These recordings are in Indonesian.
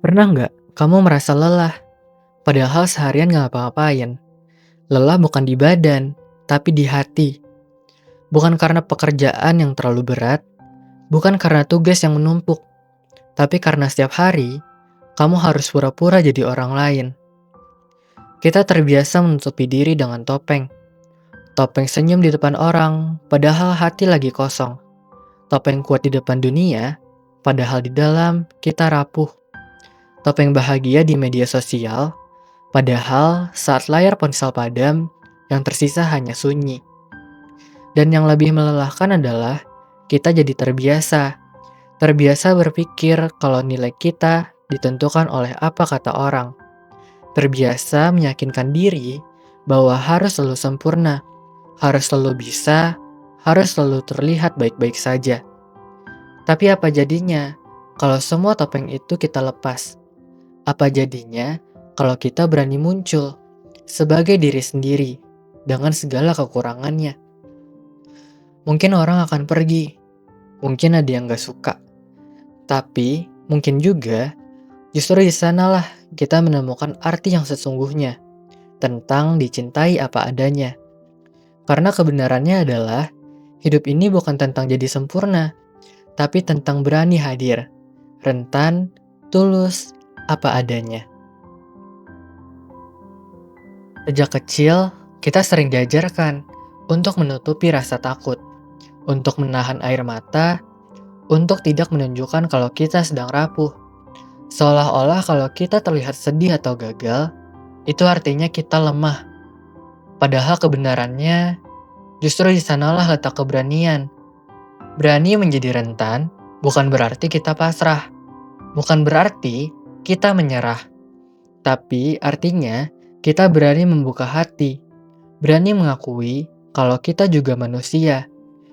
Pernah nggak kamu merasa lelah, padahal seharian nggak ngapa-ngapain? Lelah bukan di badan, tapi di hati. Bukan karena pekerjaan yang terlalu berat, bukan karena tugas yang menumpuk, tapi karena setiap hari, kamu harus pura-pura jadi orang lain. Kita terbiasa menutupi diri dengan topeng. Topeng senyum di depan orang, padahal hati lagi kosong. Topeng kuat di depan dunia, padahal di dalam kita rapuh. Topeng bahagia di media sosial, padahal saat layar ponsel padam, yang tersisa hanya sunyi. Dan yang lebih melelahkan adalah kita jadi terbiasa. Terbiasa berpikir kalau nilai kita ditentukan oleh apa kata orang. Terbiasa meyakinkan diri bahwa harus selalu sempurna, harus selalu bisa, harus selalu terlihat baik-baik saja. Tapi apa jadinya kalau semua topeng itu kita lepas? Apa jadinya kalau kita berani muncul sebagai diri sendiri dengan segala kekurangannya? Mungkin orang akan pergi, mungkin ada yang gak suka, tapi mungkin juga justru di sanalah kita menemukan arti yang sesungguhnya tentang dicintai apa adanya. Karena kebenarannya adalah hidup ini bukan tentang jadi sempurna, tapi tentang berani hadir, rentan, tulus, apa adanya. Sejak kecil, kita sering diajarkan untuk menutupi rasa takut, untuk menahan air mata, untuk tidak menunjukkan kalau kita sedang rapuh. Seolah-olah kalau kita terlihat sedih atau gagal, itu artinya kita lemah. Padahal kebenarannya, justru di sanalah letak keberanian. Berani menjadi rentan, bukan berarti kita pasrah. Bukan berarti kita menyerah. Tapi artinya, kita berani membuka hati. Berani mengakui kalau kita juga manusia,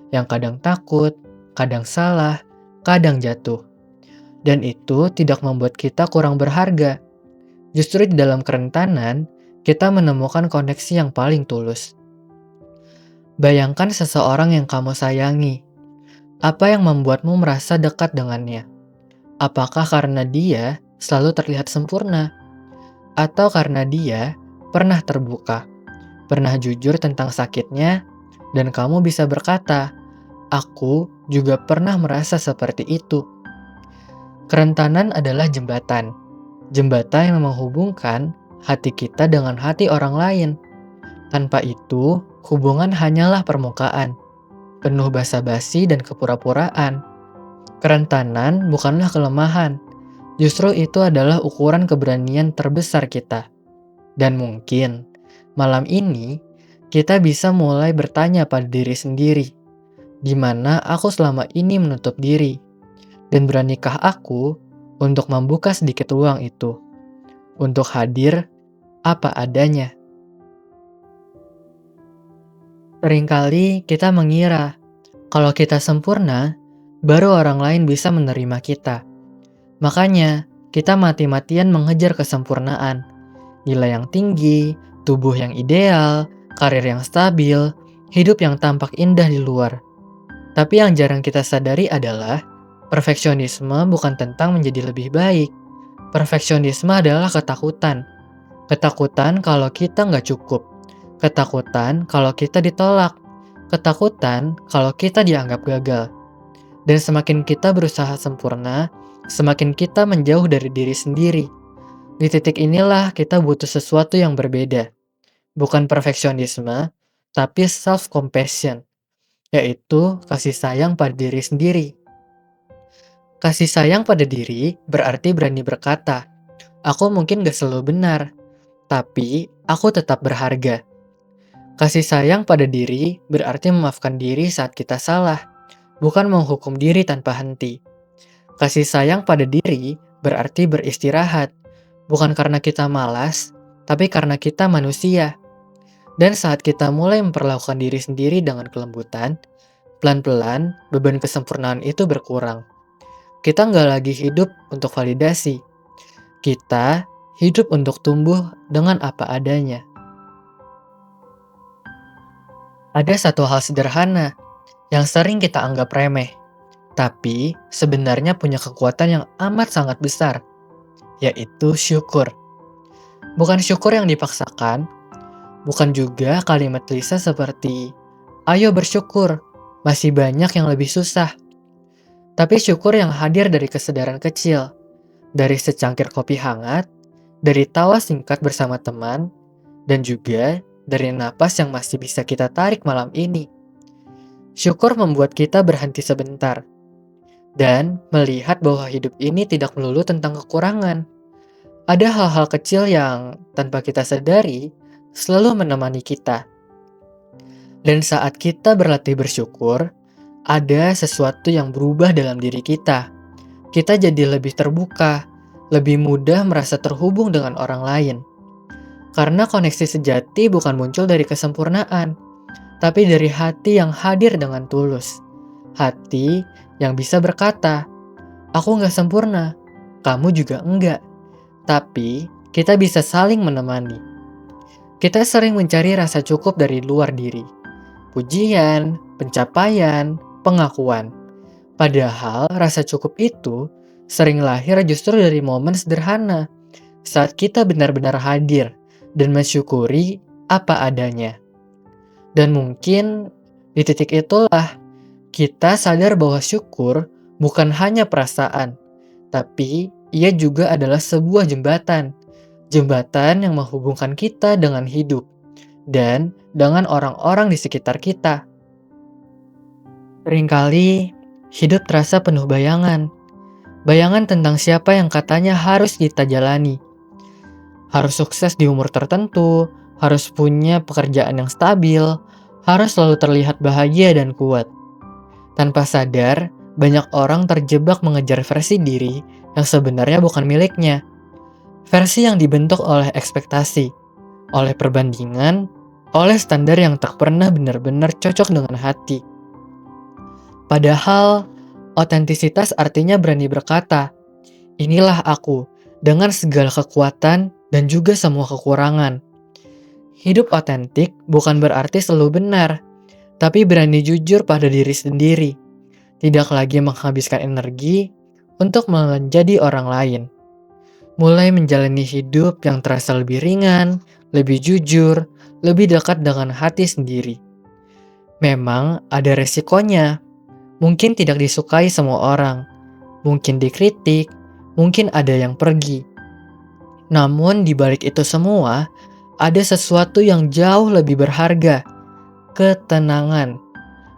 yang kadang takut, kadang salah, kadang jatuh. Dan itu tidak membuat kita kurang berharga. Justru di dalam kerentanan, kita menemukan koneksi yang paling tulus. Bayangkan seseorang yang kamu sayangi. Apa yang membuatmu merasa dekat dengannya? Apakah karena dia selalu terlihat sempurna? Atau karena dia pernah terbuka, pernah jujur tentang sakitnya, dan kamu bisa berkata, "Aku juga pernah merasa seperti itu." Kerentanan adalah jembatan. Jembatan yang menghubungkan hati kita dengan hati orang lain. Tanpa itu, hubungan hanyalah permukaan, penuh basa-basi dan kepura-puraan. Kerentanan bukanlah kelemahan, justru itu adalah ukuran keberanian terbesar kita. Dan mungkin, malam ini, kita bisa mulai bertanya pada diri sendiri, di mana aku selama ini menutup diri, dan beranikah aku untuk membuka sedikit ruang itu, untuk hadir apa adanya. Seringkali kita mengira kalau kita sempurna, baru orang lain bisa menerima kita. Makanya, kita mati-matian mengejar kesempurnaan. Nilai yang tinggi, tubuh yang ideal, karir yang stabil, hidup yang tampak indah di luar. Tapi yang jarang kita sadari adalah, perfeksionisme bukan tentang menjadi lebih baik. Perfeksionisme adalah ketakutan. Ketakutan kalau kita nggak cukup. Ketakutan kalau kita ditolak. Ketakutan kalau kita dianggap gagal. Dan semakin kita berusaha sempurna, semakin kita menjauh dari diri sendiri. Di titik inilah kita butuh sesuatu yang berbeda. Bukan perfeksionisme, tapi self-compassion, yaitu kasih sayang pada diri sendiri. Kasih sayang pada diri berarti berani berkata, "Aku mungkin gak selalu benar, tapi aku tetap berharga." Kasih sayang pada diri berarti memaafkan diri saat kita salah, bukan menghukum diri tanpa henti. Kasih sayang pada diri berarti beristirahat, bukan karena kita malas, tapi karena kita manusia. Dan saat kita mulai memperlakukan diri sendiri dengan kelembutan, pelan-pelan beban kesempurnaan itu berkurang. Kita nggak lagi hidup untuk validasi. Kita hidup untuk tumbuh dengan apa adanya. Ada satu hal sederhana yang sering kita anggap remeh, tapi sebenarnya punya kekuatan yang amat sangat besar, yaitu syukur. Bukan syukur yang dipaksakan, bukan juga kalimat Lisa seperti, "Ayo bersyukur, masih banyak yang lebih susah." Tapi syukur yang hadir dari kesadaran kecil, dari secangkir kopi hangat, dari tawa singkat bersama teman, dan juga dari napas yang masih bisa kita tarik malam ini. Syukur membuat kita berhenti sebentar, dan melihat bahwa hidup ini tidak melulu tentang kekurangan. Ada hal-hal kecil yang tanpa kita sadari selalu menemani kita. Dan saat kita berlatih bersyukur, ada sesuatu yang berubah dalam diri kita. Kita jadi lebih terbuka, lebih mudah merasa terhubung dengan orang lain. Karena koneksi sejati bukan muncul dari kesempurnaan, tapi dari hati yang hadir dengan tulus. Hati yang bisa berkata, "Aku nggak sempurna, kamu juga enggak." Tapi kita bisa saling menemani. Kita sering mencari rasa cukup dari luar diri. Pujian, pencapaian, pengakuan. Padahal rasa cukup itu sering lahir justru dari momen sederhana saat kita benar-benar hadir dan mensyukuri apa adanya. Dan mungkin di titik itulah kita sadar bahwa syukur bukan hanya perasaan, tapi ia juga adalah sebuah jembatan. Jembatan yang menghubungkan kita dengan hidup dan dengan orang-orang di sekitar kita. Seringkali hidup terasa penuh bayangan. Bayangan tentang siapa yang katanya harus kita jalani. Harus sukses di umur tertentu, harus punya pekerjaan yang stabil, harus selalu terlihat bahagia dan kuat. Tanpa sadar, banyak orang terjebak mengejar versi diri yang sebenarnya bukan miliknya. Versi yang dibentuk oleh ekspektasi, oleh perbandingan, oleh standar yang tak pernah benar-benar cocok dengan hati. Padahal, otentisitas artinya berani berkata, "Inilah aku, dengan segala kekuatan dan juga semua kekurangan." Hidup otentik bukan berarti selalu benar, tapi berani jujur pada diri sendiri. Tidak lagi menghabiskan energi untuk menjadi orang lain. Mulai menjalani hidup yang terasa lebih ringan, lebih jujur, lebih dekat dengan hati sendiri. Memang ada resikonya. Mungkin tidak disukai semua orang. Mungkin dikritik, mungkin ada yang pergi. Namun di balik itu semua, ada sesuatu yang jauh lebih berharga. Ketenangan.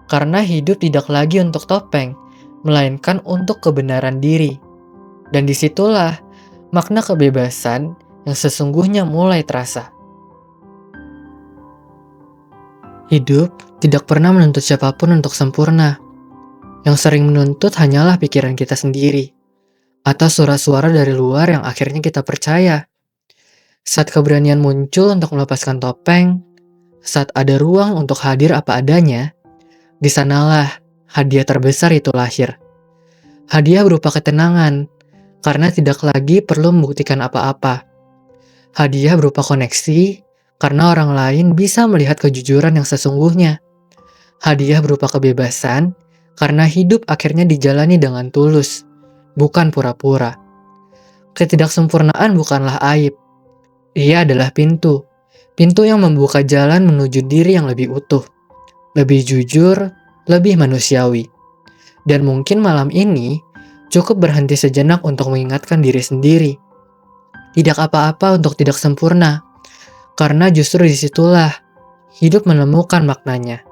Karena hidup tidak lagi untuk topeng, melainkan untuk kebenaran diri. Dan disitulah makna kebebasan yang sesungguhnya mulai terasa. Hidup tidak pernah menuntut siapapun untuk sempurna. Yang sering menuntut hanyalah pikiran kita sendiri, atau suara-suara dari luar yang akhirnya kita percaya. Saat keberanian muncul untuk melepaskan topeng, saat ada ruang untuk hadir apa adanya, di sanalah hadiah terbesar itu lahir. Hadiah berupa ketenangan, karena tidak lagi perlu membuktikan apa-apa. Hadiah berupa koneksi, karena orang lain bisa melihat kejujuran yang sesungguhnya. Hadiah berupa kebebasan, karena hidup akhirnya dijalani dengan tulus, bukan pura-pura. Ketidaksempurnaan bukanlah aib. Ia adalah pintu. Pintu yang membuka jalan menuju diri yang lebih utuh, lebih jujur, lebih manusiawi. Dan mungkin malam ini cukup berhenti sejenak untuk mengingatkan diri sendiri. Tidak apa-apa untuk tidak sempurna, karena justru disitulah hidup menemukan maknanya.